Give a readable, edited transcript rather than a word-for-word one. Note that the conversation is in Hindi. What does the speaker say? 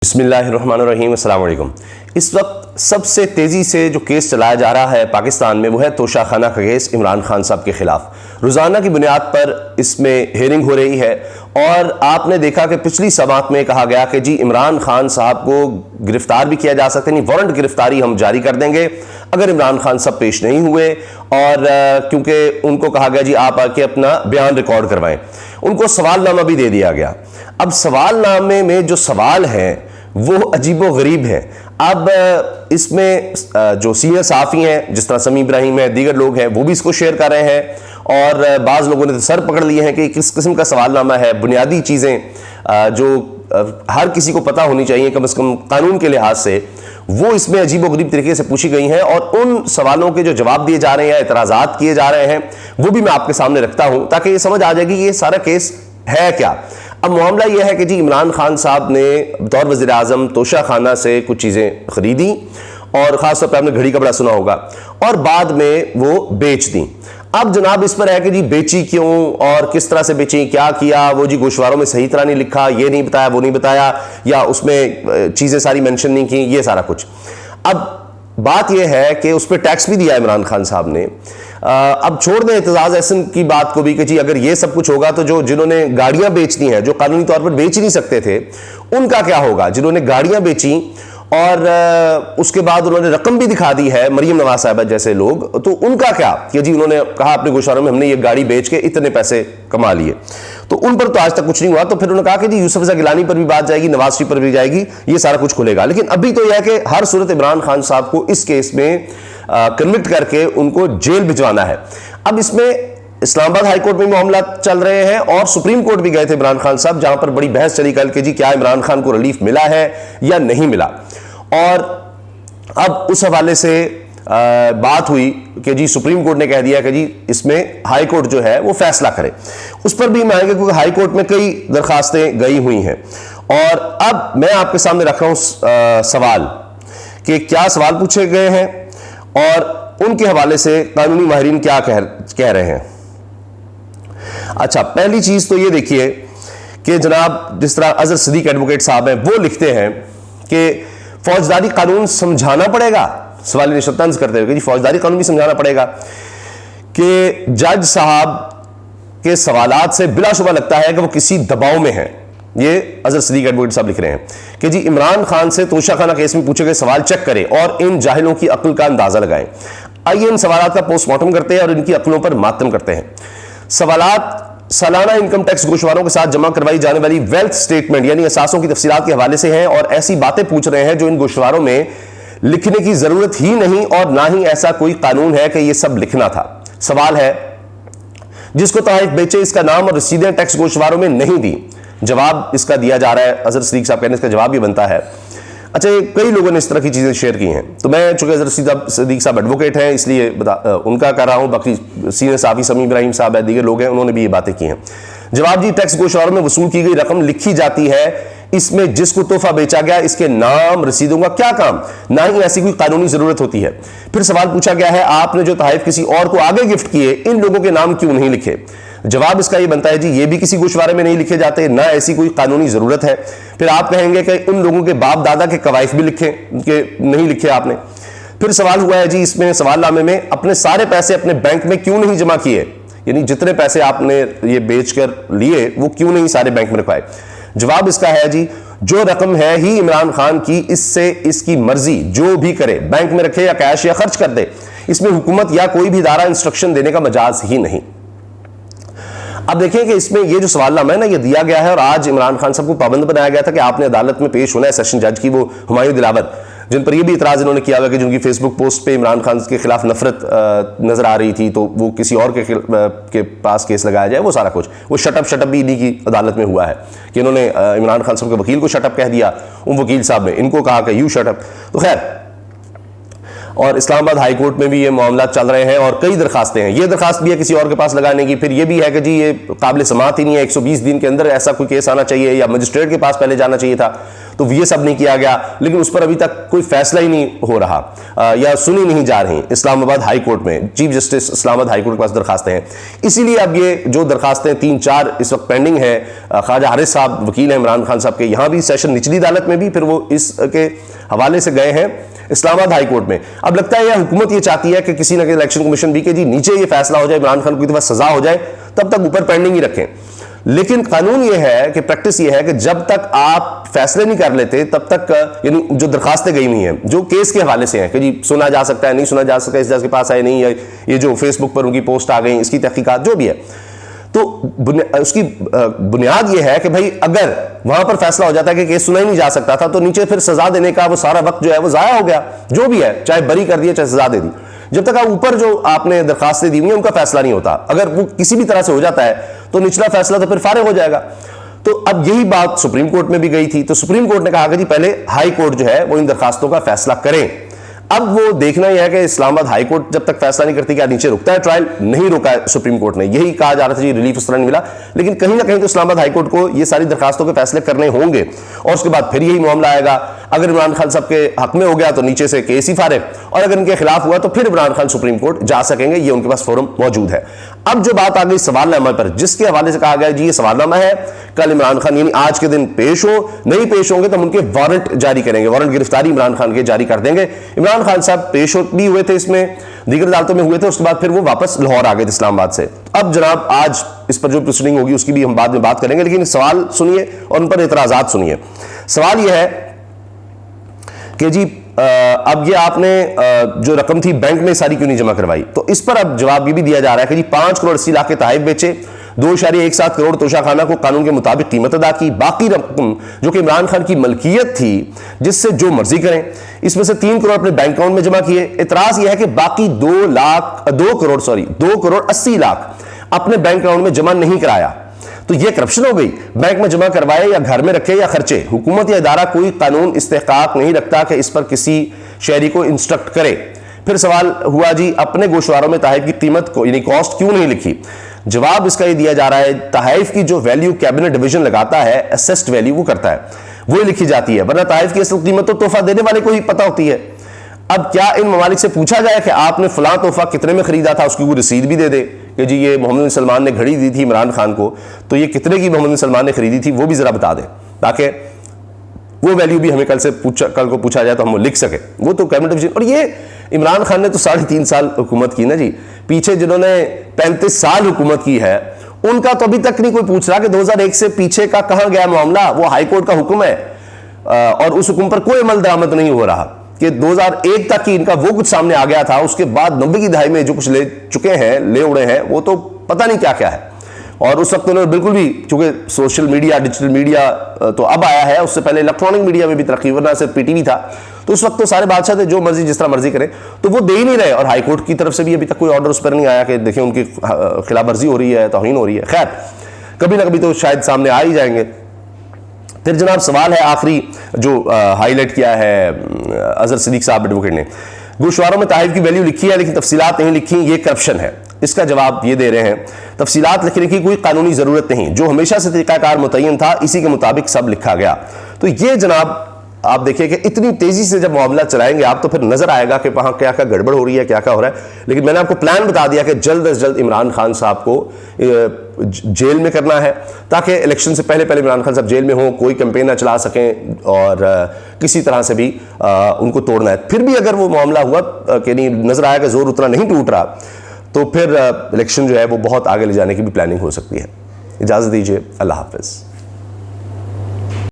बिस्मिल्लाहिर्रहमानिर्रहीम, अस्सलाम वालेकुम। इस वक्त सबसे तेज़ी से जो केस चलाया जा रहा है पाकिस्तान में वो है तोशाखाना का केस इमरान खान साहब के ख़िलाफ़। रोज़ाना की बुनियाद पर इसमें हेयरिंग हो रही है और आपने देखा कि पिछली समात में कहा गया कि जी इमरान खान साहब को गिरफ़्तार भी किया जा सकता है, नहीं वारंट गिरफ़्तारी हम जारी कर देंगे अगर इमरान खान साहब पेश नहीं हुए। और क्योंकि उनको कहा गया जी आप आके अपना बयान रिकॉर्ड करवाएं, उनको सवालनामा भी दे दिया गया। अब सवालनामे में जो सवाल हैं वो अजीबो गरीब है। अब इसमें जो सीनियर सहाफ़ी हैं जिस तरह समी इब्राहिम है, दीगर लोग हैं, वो भी इसको शेयर कर रहे हैं और बाज़ लोगों ने तो सर पकड़ लिए हैं कि किस किस्म का सवालनामा है। बुनियादी चीज़ें जो हर किसी को पता होनी चाहिए कम से कम कानून के लिहाज से, वो इसमें अजीबो गरीब तरीके से पूछी गई हैं और उन सवालों के जो जवाब दिए जा रहे हैं, एतराज़ात किए जा रहे हैं, वो भी मैं आपके सामने रखता हूँ ताकि ये समझ आ जाएगी कि ये सारा केस है क्या। अब मामला यह है कि जी इमरान खान साहब ने बतौर वज़ीर आज़म तोशाखाना से कुछ चीज़ें ख़रीदी और ख़ास तौर पर आपने घड़ी का बड़ा सुना होगा और बाद में वो बेच दी। अब जनाब इस पर है कि जी बेची क्यों और किस तरह से बेची, क्या किया, वो जी गोशवारों में सही तरह नहीं लिखा, ये नहीं बताया, वो नहीं बताया, या उसमें चीज़ें सारी मेंशन नहीं की, ये सारा कुछ। अब बात यह है कि उस पर टैक्स भी दिया इमरान खान साहब ने। अब छोड़ दें एतजाज़ एहसन की बात को भी कि जी अगर ये सब कुछ होगा तो जो जिन्होंने गाड़ियां बेच दी हैं, जो कानूनी तौर पर बेच नहीं सकते थे, उनका क्या होगा। जिन्होंने गाड़ियां बेची और उसके बाद उन्होंने रकम भी दिखा दी है, मरीम नवाज साहब जैसे लोग, तो उनका क्या कि जी उन्होंने कहा अपने गोशारों में हमने ये गाड़ी बेच के इतने पैसे कमा लिए, तो उन पर तो आज तक कुछ नहीं हुआ। तो फिर उन्होंने कहा कि जी यूसुफ रज़ा गिलानी पर भी बात जाएगी, नवाज शरीफ पर भी जाएगी, ये सारा कुछ खुलेगा। लेकिन अभी तो यह है कि हर सूरत इमरान खान साहब को इस केस में कन्विक्ट करके उनको जेल भिजवाना है। अब इसमें इस्लामाबाद हाई कोर्ट में मामला चल रहे हैं और सुप्रीम कोर्ट भी गए थे इमरान खान साहब, जहां पर बड़ी बहस चली कल के जी क्या इमरान खान को रिलीफ मिला है या नहीं मिला। और अब उस हवाले से बात हुई कि जी सुप्रीम कोर्ट ने कह दिया कि जी इसमें हाई कोर्ट जो है वो फैसला करे। उस पर भी मांगे क्योंकि हाई कोर्ट में कई दरखास्तें गई हुई हैं। और अब मैं आपके सामने रख रहा हूं सवाल कि क्या सवाल पूछे गए हैं और उनके हवाले से कानूनी माहिरीन क्या कह रहे हैं। अच्छा, पहली चीज तो ये देखिए कि जनाब जिस तरह अजहर सिद्दीक एडवोकेट साहब हैं वो लिखते हैं कि फौजदारी कानून समझाना पड़ेगा, सवाल निशान तंज करते हुए कि जी फौजदारी कानून भी समझाना पड़ेगा, कि जज साहब के सवालात से बिलाशुबा लगता है कि वो किसी दबाव में हैं। ये अजहर सिद्दीक एडवोकेट साहब लिख रहे हैं कि जी इमरान खान से तोशाखाना केस में पूछे गए सवाल चेक करें और इन जाहिलों की अक्ल का अंदाजा लगाएं। आइए इन सवालात का पोस्टमार्टम करते हैं और इनकी अक्लों पर मातम करते हैं। सवालात सालाना इनकम टैक्स गोशवारों के साथ जमा करवाई जाने वाली वेल्थ स्टेटमेंट यानी असासों की तफसीलात के हवाले से हैं और ऐसी बातें पूछ रहे हैं जो इन गोशवारों में लिखने की जरूरत ही नहीं और ना ही ऐसा कोई कानून है कि यह सब लिखना था। सवाल है जिसको तहफ़ बेचे इसका नाम और रसीदें टैक्स गोशवारों में नहीं दी। जवाब इसका दिया जा रहा है, अजहर सिद्दीक साहब कहने इसका जवाब भी बनता है। अच्छा, कई लोगों ने इस तरह की चीज़ें शेयर की हैं, तो मैं चूंकि अजहर सिद्दीक साहब एडवोकेट हैं इसलिए उनका कर रहा हूँ, बाकी सीनियर सहाफ़ी समी इब्राहिम साहब है, दीगर लोग हैं, उन्होंने भी ये बातें की हैं। जवाब जी टैक्स गोशवारों में वसूल की गई रकम लिखी जाती है, इसमें जिसको तोहफा बेचा गया इसके नाम रसीदों का क्या काम, ना ही ऐसी कोई कानूनी जरूरत होती है। फिर सवाल पूछा गया है आपने जो तहफ़ किसी और को आगे गिफ्ट किए इन लोगों के नाम क्यों नहीं लिखे। जवाब इसका ये बनता है जी ये भी किसी गोशवारे में नहीं लिखे जाते, ना ऐसी कोई कानूनी जरूरत है। फिर आप कहेंगे कि उन लोगों के बाप दादा के कवाइफ भी लिखे कि नहीं लिखे आपने। फिर सवाल हुआ है जी इसमें सवालनामे में अपने सारे पैसे अपने बैंक में क्यों नहीं जमा किए, यानी जितने पैसे आपने ये बेचकर लिए वो क्यों नहीं सारे बैंक में रखवाए। जवाब इसका है जी जो रकम है ही इमरान खान की, इससे इसकी मर्जी जो भी करे बैंक में रखे या कैश या खर्च कर दे, इसमें हुकूमत या कोई भी इदारा इंस्ट्रक्शन देने का मजाज ही नहीं। अब देखें कि इसमें ये जो सवालनामा है ना ये दिया गया है और आज इमरान खान साहब को पाबंद बनाया गया था कि आपने अदालत में पेश होना है। सेशन जज की वो हुमायूं दिलावर, जिन पर यह भी इतराज इन्होंने किया हुआ कि जिनकी फेसबुक पोस्ट पे इमरान खान के खिलाफ नफरत नजर आ रही थी तो वो किसी और के पास केस लगाया जाए, वो सारा कुछ वो शटअप भी इन्हीं की अदालत में हुआ है कि इन्होंने इमरान खान साहब के वकील को शटअप कह दिया, उन वकील साहब ने इनको कहा कि यू शटअप। तो खैर, और इस्लामाबाद हाई कोर्ट में भी ये मामला चल रहे हैं और कई दरखास्तें हैं। ये दरखास्त भी है किसी और के पास लगाने की, फिर ये भी है कि जी ये काबिल समात ही नहीं है, 120 दिन के अंदर ऐसा कोई केस आना चाहिए या मजिस्ट्रेट के पास पहले जाना चाहिए था। तो ये सब नहीं किया गया, लेकिन उस पर अभी तक कोई फैसला ही नहीं हो रहा या सुनी नहीं जा रही इस्लामाबाद हाई कोर्ट में। Chief justice Islamabad high court के पास दरखास्तें हैं, इसीलिए अब ये जो दरखास्तें 3-4 इस वक्त पेंडिंग है, ख्वाजा हारिस साहब वकील हैं इमरान खान साहब के, यहां भी सेशन निचली अदालत में भी, फिर वो इसके हवाले से गए हैं इस्लामाबाद हाई कोर्ट में। अब लगता है यह हुकूमत ये चाहती है कि किसी न किसी इलेक्शन कमीशन भी के जी नीचे ये फैसला हो जाए, इमरान खान को एक दफा सजा हो जाए, तब तक ऊपर पेंडिंग ही रखें। लेकिन कानून ये है कि प्रैक्टिस ये है कि जब तक आप फैसले नहीं कर लेते तब तक, यानी जो दरखास्तें गई हुई हैं जो केस के हवाले से हैं कि जी सुना जा सकता है, नहीं सुना जा सकता, इस जज के पास है नहीं है, ये जो फेसबुक पर उनकी पोस्ट आ गई, इसकी तहकीकात जो भी है, तो उसकी बुनियाद यह है कि भाई अगर वहां पर फैसला हो जाता है कि केस सुना ही नहीं जा सकता था, तो नीचे फिर सजा देने का वो सारा वक्त जो है वो जाया हो गया, जो भी है, चाहे बरी कर दिया चाहे सजा दे दी। जब तक आप ऊपर जो आपने दरखास्तें दी हुई हैं उनका फैसला नहीं होता, अगर वो किसी भी तरह से हो जाता है तो निचला फैसला तो फिर फारिग हो जाएगा। तो अब यही बात सुप्रीम कोर्ट में भी गई थी, तो सुप्रीम कोर्ट ने कहा कि जी पहले हाई कोर्ट जो है वो इन दरखास्तों का फैसला करें। अब वो देखना यह है कि इस्लामाबाद हाई कोर्ट जब तक फैसला नहीं करती क्या नीचे रुकता है ट्रायल, नहीं रोका है सुप्रीम कोर्ट ने, यही कहा जा रहा था जी रिलीफ उस तरह नहीं मिला, लेकिन कहीं ना कहीं तो इस्लामाबाद हाई कोर्ट को ये सारी दरखास्तों के फैसले करने होंगे, और उसके बाद फिर यही मामला आएगा। अगर इमरान खान साहब के हक में हो गया तो नीचे से केस ही फारिग, और अगर इनके खिलाफ हुआ तो फिर इमरान खान सुप्रीम कोर्ट जा सकेंगे, ये उनके पास फोरम मौजूद है। अब जो बात आ गई सवालनामा पर, जिसके हवाले से कहा गया जी ये सवालनामा है, कल इमरान खान यानी आज के दिन पेश हो, नहीं पेश होंगे तो हम उनके वारंट जारी करेंगे, वारंट गिरफ्तारी इमरान खान के जारी कर देंगे। इमरान खान साहब पेश भी हुए थे, इसमें दीगर अदालतों में हुए थे, उसके बाद फिर वो वापस लाहौर आ गए थे इस्लामाबाद से। अब जनाब आज इस पर जो प्रोसीडिंग होगी उसकी भी हम बाद में बात करेंगे, लेकिन सवाल सुनिए और उन पर एतराजात सुनिए। सवाल यह है कि जी अब ये आपने जो रकम थी बैंक में सारी क्यों नहीं जमा करवाई, तो इस पर अब जवाब ये भी दिया जा रहा है कि जी 5 करोड़ 80 लाख के तहफ़ बेचे, 2.17 करोड़ तोशाखाना को कानून के मुताबिक कीमत अदा की, बाकी रकम जो कि इमरान खान की मलकियत थी जिससे जो मर्जी करें, इसमें से 3 करोड़ अपने बैंक अकाउंट में जमा किए। इतराज यह है कि बाकी 2 करोड़ 80 लाख अपने बैंक अकाउंट में जमा नहीं कराया, तो यह करप्शन हो गई। बैंक में जमा करवाए या घर में रखे या खर्चे, हुकूमत या इदारा कोई कानून इस्तेहकाक नहीं रखता कि इस पर किसी शहरी को इंस्ट्रक्ट करे। फिर सवाल हुआ जी अपने गोशवारों में तहफ़ की कीमत को यानी कॉस्ट क्यों नहीं लिखी। जवाब इसका ये दिया जा रहा है तहफ़ की जो वैल्यू कैबिनेट डिवीजन लगाता है, असेस्ड वैल्यू वो करता है, वो लिखी जाती है, वरना तहफ़ की असल कीमत तो तोहफा देने वाले को ही पता होती है। अब क्या इन ममालिक से पूछा जाए कि आपने फलां तोहफा कितने में खरीदा था, उसकी कोई रसीद भी दे दे कि जी ये मोहम्मद बिन सलमान ने घड़ी दी थी इमरान खान को, तो ये कितने की मोहम्मद बिन सलमान ने खरीदी थी वो भी जरा बता दें, ताकि वो वैल्यू भी हमें कल को पूछा जाए तो हम लिख सके। वो तो कैबिनेट डिवीजन, और ये इमरान खान ने तो 3.5 साल हुकूमत की ना जी, पीछे जिन्होंने 35 साल हुकूमत की है उनका तो अभी तक नहीं कोई पूछ रहा कि 2001 से पीछे का कहां गया मामला। वो हाई कोर्ट का हुक्म है और उस हुक्म पर कोई अमल दरामद नहीं हो रहा कि 2001 तक ही इनका वो कुछ सामने आ गया था, उसके बाद 90 की दहाई में जो कुछ ले चुके हैं, ले उड़े हैं, वो तो पता नहीं क्या क्या है। और उस वक्त उन्होंने बिल्कुल भी, चूंकि सोशल मीडिया डिजिटल मीडिया तो अब आया है, उससे पहले इलेक्ट्रॉनिक मीडिया में भी तरक्की, वरना सिर्फ पीटीवी था, तो उस वक्त तो सारे बादशाह थे जो मर्जी जिस तरह मर्जी करें, तो वो दे ही नहीं रहे। और हाई कोर्ट की तरफ से भी अभी तक कोई ऑर्डर उस पर नहीं आया कि देखिए उनकी खिलाफ वर्जी हो रही है, तौहीन हो रही है। खैर कभी ना कभी तो शायद सामने आ ही जाएंगे। फिर जनाब सवाल है आखिरी जो हाईलाइट किया है अजहर सिद्दीक साहब एडवोकेट ने, गोशवारों में तहफ़ की वैल्यू लिखी है लेकिन तफसीलात नहीं लिखी, ये करप्शन है। इसका जवाब ये दे रहे हैं तफसीलात लिखने की कोई कानूनी ज़रूरत नहीं, जो हमेशा से तरीक़ाकार मुतय्यन था इसी के मुताबिक सब लिखा गया। तो ये जनाब आप देखिए कि इतनी तेज़ी से जब मामला चलाएंगे आप तो फिर नज़र आएगा कि वहाँ क्या क्या गड़बड़ हो रही है, क्या क्या हो रहा है। लेकिन मैंने आपको प्लान बता दिया कि जल्द अज जल्द इमरान खान साहब को जेल में करना है, ताकि इलेक्शन से पहले पहले इमरान खान साहब जेल में हों, कोई कैंपेन ना चला सकें और किसी तरह से भी उनको तोड़ना है। फिर भी अगर वो मामला हुआ कि नहीं, नज़र आया कि जोर उतना नहीं टूट रहा, तो फिर इलेक्शन जो है वो बहुत आगे ले जाने की भी प्लानिंग हो सकती है। इजाज़त दीजिए, अल्लाह हाफ़िज़।